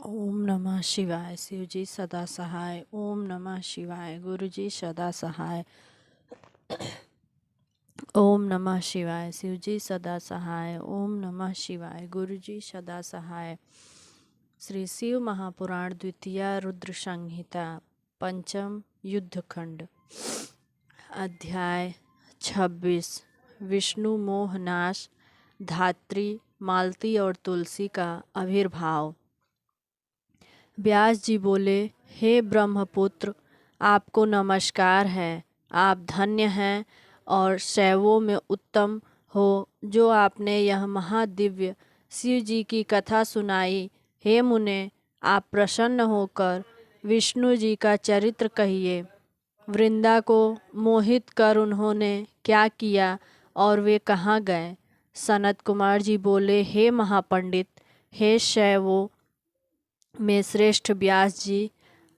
ओम नमः शिवाय। शिव जी सदा सहाय। ओम नमः शिवाय। गुरु जी सदा सहाय। ओम नमः शिवाय। शिव जी सदा सहाय। ओम नमः शिवाय। गुरु जी सदा सहाय। श्री शिव महापुराण द्वितीय रुद्र संहिता पंचम युद्धखंड अध्याय 26 विष्णु मोह नाश। धात्री मालती और तुलसी का आविर्भाव। व्यास जी बोले, हे ब्रह्मपुत्र, आपको नमस्कार है। आप धन्य हैं और शैवों में उत्तम हो जो आपने यह महादिव्य शिव जी की कथा सुनाई। हे मुने, आप प्रसन्न होकर विष्णु जी का चरित्र कहिए। वृंदा को मोहित कर उन्होंने क्या किया और वे कहाँ गए। सनत कुमार जी बोले, हे महापंडित, हे शैवों में श्रेष्ठ व्यास जी,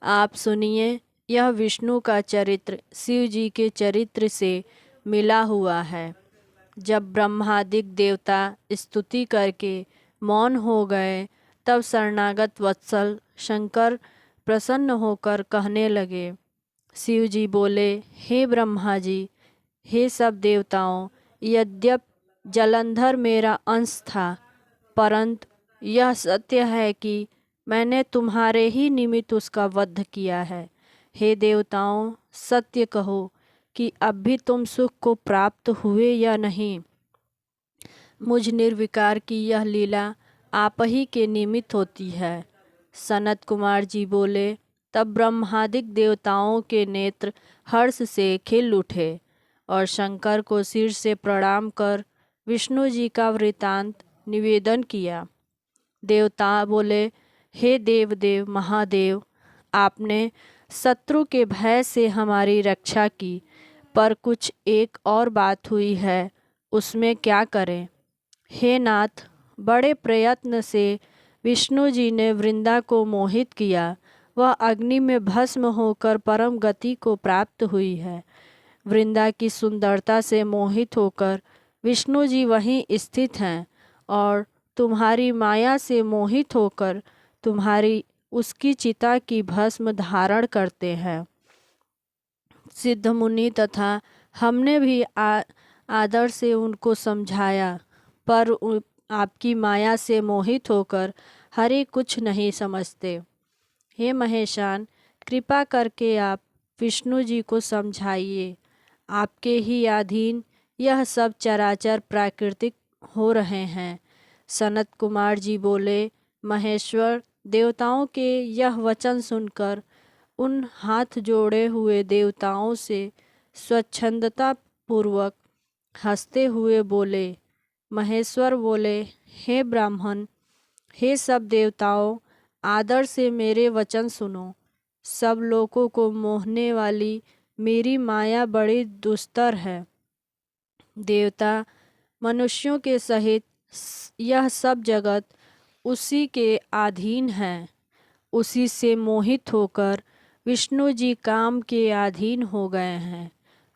आप सुनिए। यह विष्णु का चरित्र शिव जी के चरित्र से मिला हुआ है। जब ब्रह्मादिक देवता स्तुति करके मौन हो गए, तब शरणागत वत्सल शंकर प्रसन्न होकर कहने लगे। शिव जी बोले, हे ब्रह्मा जी, हे सब देवताओं, यद्यपि जलंधर मेरा अंश था, परंतु यह सत्य है कि मैंने तुम्हारे ही निमित्त उसका वध किया है। हे देवताओं, सत्य कहो कि अब भी तुम सुख को प्राप्त हुए या नहीं। मुझ निर्विकार की यह लीला आप ही के निमित्त होती है। सनत कुमार जी बोले, तब ब्रह्मादिक देवताओं के नेत्र हर्ष से खिल उठे और शंकर को सिर से प्रणाम कर विष्णु जी का वृतांत निवेदन किया। देवता बोले, हे देवदेव महादेव, आपने शत्रु के भय से हमारी रक्षा की, पर कुछ एक और बात हुई है, उसमें क्या करें। हे नाथ, बड़े प्रयत्न से विष्णु जी ने वृंदा को मोहित किया। वह अग्नि में भस्म होकर परम गति को प्राप्त हुई है। वृंदा की सुंदरता से मोहित होकर विष्णु जी वहीं स्थित हैं और तुम्हारी माया से मोहित होकर तुम्हारी उसकी चिता की भस्म धारण करते हैं। सिद्ध मुनि तथा हमने भी आदर से उनको समझाया, पर आपकी माया से मोहित होकर हरि कुछ नहीं समझते। हे महेशान, कृपा करके आप विष्णु जी को समझाइए। आपके ही अधीन यह सब चराचर प्राकृतिक हो रहे हैं। सनत कुमार जी बोले, महेश्वर, देवताओं के यह वचन सुनकर उन हाथ जोड़े हुए देवताओं से स्वच्छंदता पूर्वक हंसते हुए बोले। महेश्वर बोले, हे ब्राह्मण, हे सब देवताओं, आदर से मेरे वचन सुनो। सब लोगों को मोहने वाली मेरी माया बड़ी दुस्तर है। देवता मनुष्यों के सहित यह सब जगत उसी के अधीन है। उसी से मोहित होकर विष्णु जी काम के अधीन हो गए हैं।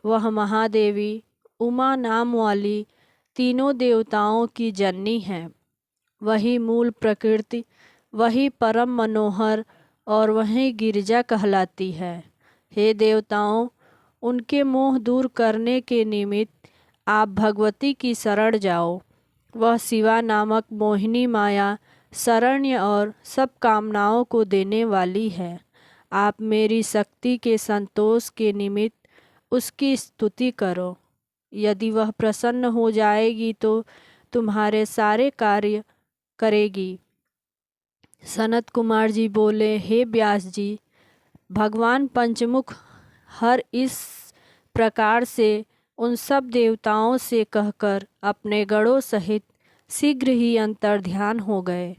वह महादेवी उमा नाम वाली तीनों देवताओं की जननी है। वही मूल प्रकृति, वही परम मनोहर और वही गिरिजा कहलाती है। हे देवताओं, उनके मोह दूर करने के निमित्त आप भगवती की शरण जाओ। वह शिवा नामक मोहिनी माया शरण्य और सब कामनाओं को देने वाली है। आप मेरी शक्ति के संतोष के निमित्त उसकी स्तुति करो। यदि वह प्रसन्न हो जाएगी तो तुम्हारे सारे कार्य करेगी। सनत कुमार जी बोले, हे व्यास जी, भगवान पंचमुख हर इस प्रकार से उन सब देवताओं से कहकर अपने गणों सहित शीघ्र ही अंतर्ध्यान हो गए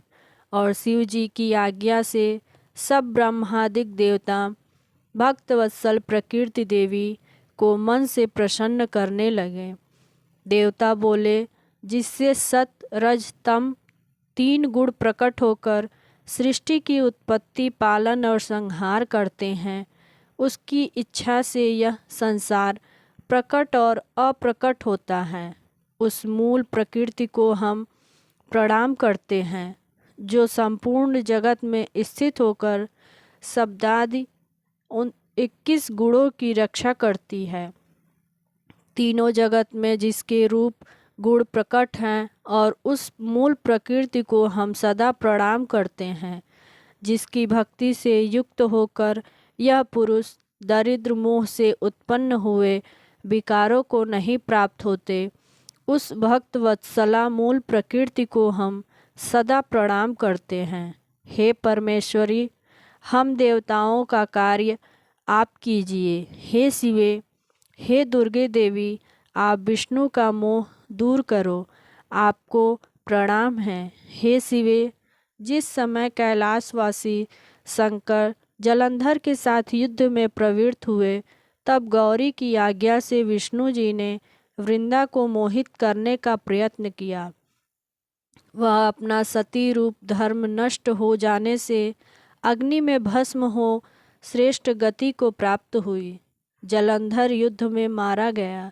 और शिव जी की आज्ञा से सब ब्रह्मादिक देवता भक्तवत्सल प्रकृति देवी को मन से प्रसन्न करने लगे। देवता बोले, जिससे सत रज तम तीन गुण प्रकट होकर सृष्टि की उत्पत्ति, पालन और संहार करते हैं, उसकी इच्छा से यह संसार प्रकट और अप्रकट होता है। उस मूल प्रकृति को हम प्रणाम करते हैं। जो संपूर्ण जगत में स्थित होकर शब्दादि उन 21 गुणों की रक्षा करती है। तीनों जगत में जिसके रूप गुण प्रकट हैं और उस मूल प्रकृति को हम सदा प्रणाम करते हैं, जिसकी भक्ति से युक्त होकर यह पुरुष दरिद्र मोह से उत्पन्न हुए विकारों को नहीं प्राप्त होते, उस भक्त वत्सला मूल प्रकृति को हम सदा प्रणाम करते हैं। हे परमेश्वरी, हम देवताओं का कार्य आप कीजिए। हे शिवे, हे दुर्गे देवी, आप विष्णु का मोह दूर करो, आपको प्रणाम है। हे शिवे, जिस समय कैलाशवासी शंकर जलंधर के साथ युद्ध में प्रवृत्त हुए, तब गौरी की आज्ञा से विष्णु जी ने वृंदा को मोहित करने का प्रयत्न किया। वह अपना सती रूप धर्म नष्ट हो जाने से अग्नि में भस्म हो श्रेष्ठ गति को प्राप्त हुई। जलंधर युद्ध में मारा गया।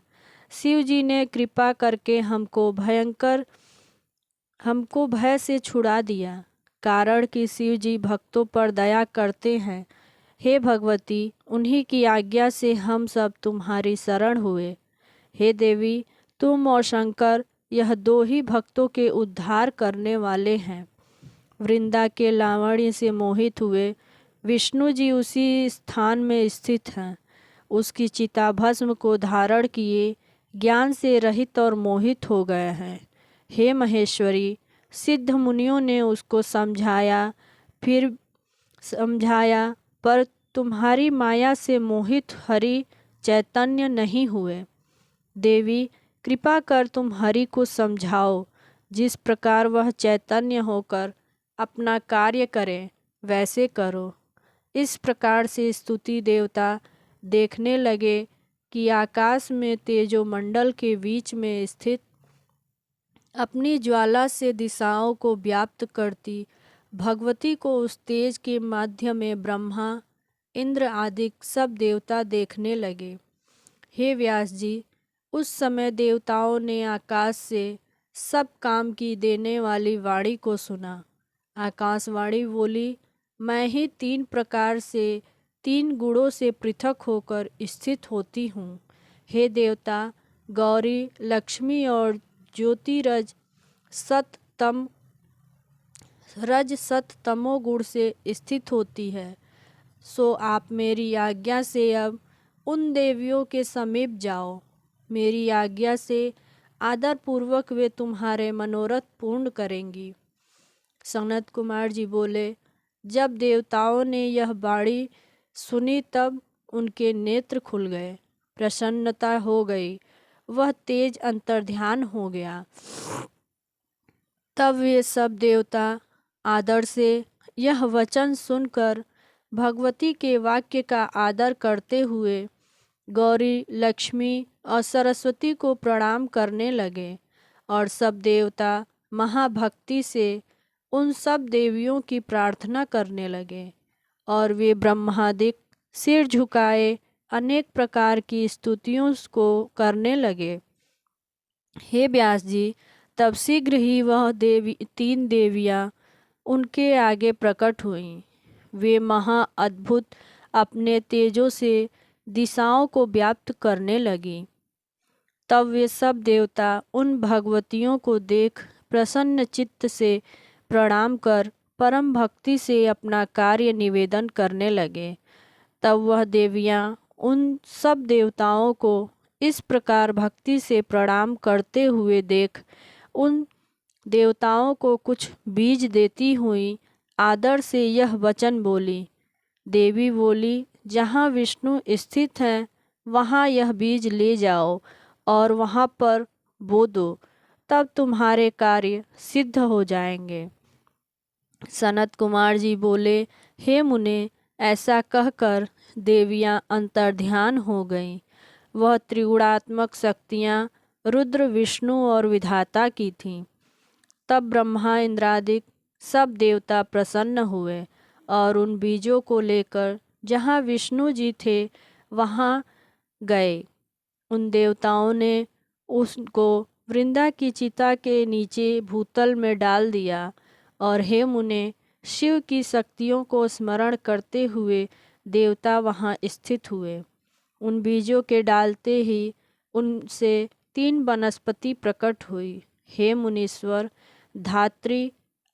शिव जी ने कृपा करके हमको भय से छुड़ा दिया, कारण कि शिव जी भक्तों पर दया करते हैं। हे भगवती, उन्हीं की आज्ञा से हम सब तुम्हारी शरण हुए। हे देवी, तुम और शंकर यह दो ही भक्तों के उद्धार करने वाले हैं। वृंदा के लावण्य से मोहित हुए विष्णु जी उसी स्थान में स्थित हैं। उसकी चिता भस्म को धारण किए ज्ञान से रहित और मोहित हो गए हैं। हे महेश्वरी, सिद्ध मुनियों ने उसको समझाया, पर तुम्हारी माया से मोहित हरि चैतन्य नहीं हुए। देवी, कृपा कर तुम हरि को समझाओ, जिस प्रकार वह चैतन्य होकर अपना कार्य करें वैसे करो। इस प्रकार से स्तुति देवता देखने लगे कि आकाश में तेजोमंडल के बीच में स्थित अपनी ज्वाला से दिशाओं को व्याप्त करती भगवती को उस तेज के माध्यम में ब्रह्मा, इंद्र आदि सब देवता देखने लगे। हे व्यास जी, उस समय देवताओं ने आकाश से सब काम की देने वाली वाणी को सुना। आकाशवाणी बोली, मैं ही 3 प्रकार से 3 गुणों से पृथक होकर स्थित होती हूँ। हे देवता, गौरी, लक्ष्मी और ज्योतिरज सत तमो गुण से स्थित होती है। सो आप मेरी आज्ञा से अब उन देवियों के समीप जाओ। मेरी आज्ञा से आदर पूर्वक वे तुम्हारे मनोरथ पूर्ण करेंगी। सनत कुमार जी बोले, जब देवताओं ने यह वाणी सुनी तब उनके नेत्र खुल गए, प्रसन्नता हो गई, वह तेज अंतर्ध्यान हो गया। तब वे सब देवता आदर से यह वचन सुनकर भगवती के वाक्य का आदर करते हुए गौरी, लक्ष्मी और सरस्वती को प्रणाम करने लगे और सब देवता महाभक्ति से उन सब देवियों की प्रार्थना करने लगे और वे ब्रह्मादिक सिर झुकाए अनेक प्रकार की स्तुतियों को करने लगे। हे व्यास जी, तब शीघ्र ही वह 3 देवियाँ उनके आगे प्रकट हुईं। वे महा अद्भुत अपने तेजों से दिशाओं को व्याप्त करने लगी। तब वे सब देवता उन भगवतियों को देख प्रसन्न चित्त से प्रणाम कर परम भक्ति से अपना कार्य निवेदन करने लगे। तब वह देवियाँ उन सब देवताओं को इस प्रकार भक्ति से प्रणाम करते हुए देख उन देवताओं को कुछ बीज देती हुई आदर से यह वचन बोली। देवी बोली, जहाँ विष्णु स्थित हैं वहाँ यह बीज ले जाओ और वहाँ पर बो दो, तब तुम्हारे कार्य सिद्ध हो जाएंगे। सनत कुमार जी बोले, हे मुने, ऐसा कहकर देवियाँ अंतर्ध्यान हो गईं। वह त्रिगुणात्मक शक्तियाँ रुद्र, विष्णु और विधाता की थीं। तब ब्रह्मा, इंद्रादिक सब देवता प्रसन्न हुए और उन बीजों को लेकर जहाँ विष्णु जी थे वहाँ गए। उन देवताओं ने उसको वृंदा की चिता के नीचे भूतल में डाल दिया और हे मुने, शिव की शक्तियों को स्मरण करते हुए देवता वहाँ स्थित हुए। उन बीजों के डालते ही उनसे 3 वनस्पति प्रकट हुई। हे मुनीश्वर, धात्री,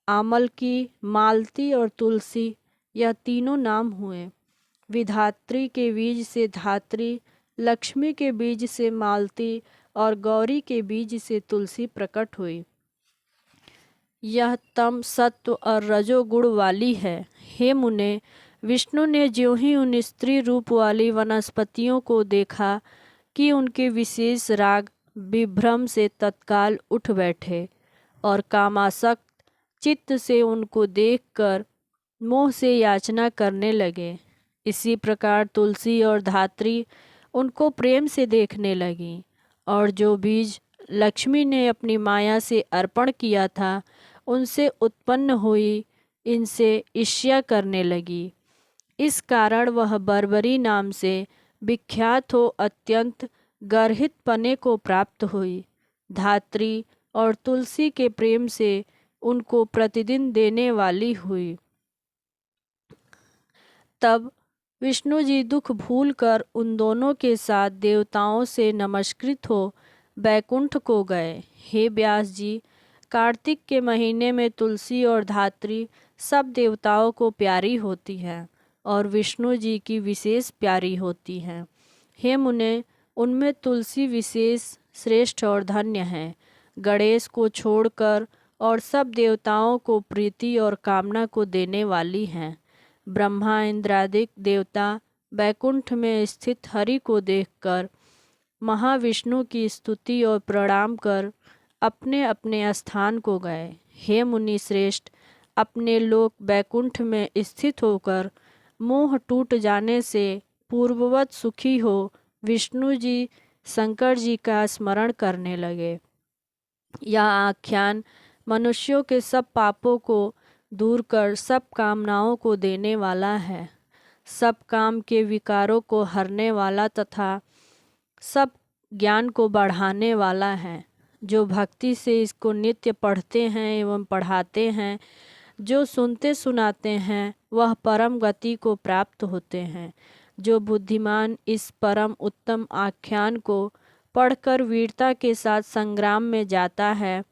आमलकी, मालती और तुलसी, यह तीनों नाम हुए। विधात्री के बीज से धात्री, लक्ष्मी के बीज से मालती और गौरी के बीज से तुलसी प्रकट हुई। यह तम, सत्व और रजोगुण वाली है। हे मुने, विष्णु ने ज्यों ही उन स्त्री रूप वाली वनस्पतियों को देखा कि उनके विशेष राग विभ्रम से तत्काल उठ बैठे और कामासक्त चित्त से उनको देखकर मोह से याचना करने लगे। इसी प्रकार तुलसी और धात्री उनको प्रेम से देखने लगी, और जो बीज लक्ष्मी ने अपनी माया से अर्पण किया था उनसे उत्पन्न हुई इनसे ईर्ष्या करने लगी। इस कारण वह बर्बरी नाम से विख्यात हो अत्यंत गर्हित पने को प्राप्त हुई। धात्री और तुलसी के प्रेम से उनको प्रतिदिन देने वाली हुई। तब विष्णु जी दुख भूलकर उन दोनों के साथ देवताओं से नमस्कृत हो बैकुंठ को गए। हे व्यास जी, कार्तिक के महीने में तुलसी और धात्री सब देवताओं को प्यारी होती है और विष्णु जी की विशेष प्यारी होती हैं। हे मुने, उनमें तुलसी विशेष श्रेष्ठ और धन्य है। गणेश को छोड़कर और सब देवताओं को प्रीति और कामना को देने वाली हैं। ब्रह्मा इंद्रादिक देवता बैकुंठ में स्थित हरि को देखकर महाविष्णु की स्तुति और प्रणाम कर अपने अपने स्थान को गए। हे मुनि श्रेष्ठ, अपने लोक बैकुंठ में स्थित होकर मोह टूट जाने से पूर्ववत सुखी हो विष्णु जी शंकर जी का स्मरण करने लगे। यह आख्यान मनुष्यों के सब पापों को दूर कर सब कामनाओं को देने वाला है, सब काम के विकारों को हरने वाला तथा सब ज्ञान को बढ़ाने वाला है। जो भक्ति से इसको नित्य पढ़ते हैं एवं पढ़ाते हैं, जो सुनते सुनाते हैं, वह परम गति को प्राप्त होते हैं। जो बुद्धिमान इस परम उत्तम आख्यान को पढ़कर वीरता के साथ संग्राम में जाता है,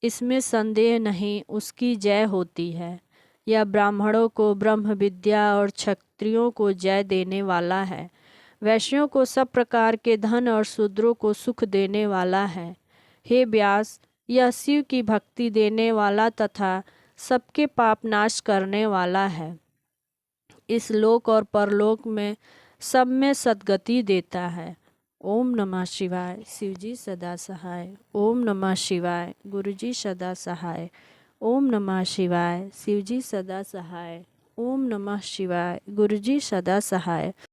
इसमें संदेह नहीं, उसकी जय होती है। यह ब्राह्मणों को ब्रह्म विद्या और क्षत्रियों को जय देने वाला है। वैश्यों को सब प्रकार के धन और शूद्रों को सुख देने वाला है। हे व्यास, यह शिव की भक्ति देने वाला तथा सबके पाप नाश करने वाला है। इस लोक और परलोक में सब में सद्गति देता है। ओम नमः शिवाय। शिवजी सदा सहाय। ओम नमः शिवाय। गुरुजी सदा सहाय। ओम नमः शिवाय। शिवजी सदा सहाय। ओम नमः शिवाय। गुरुजी सदा सहाय।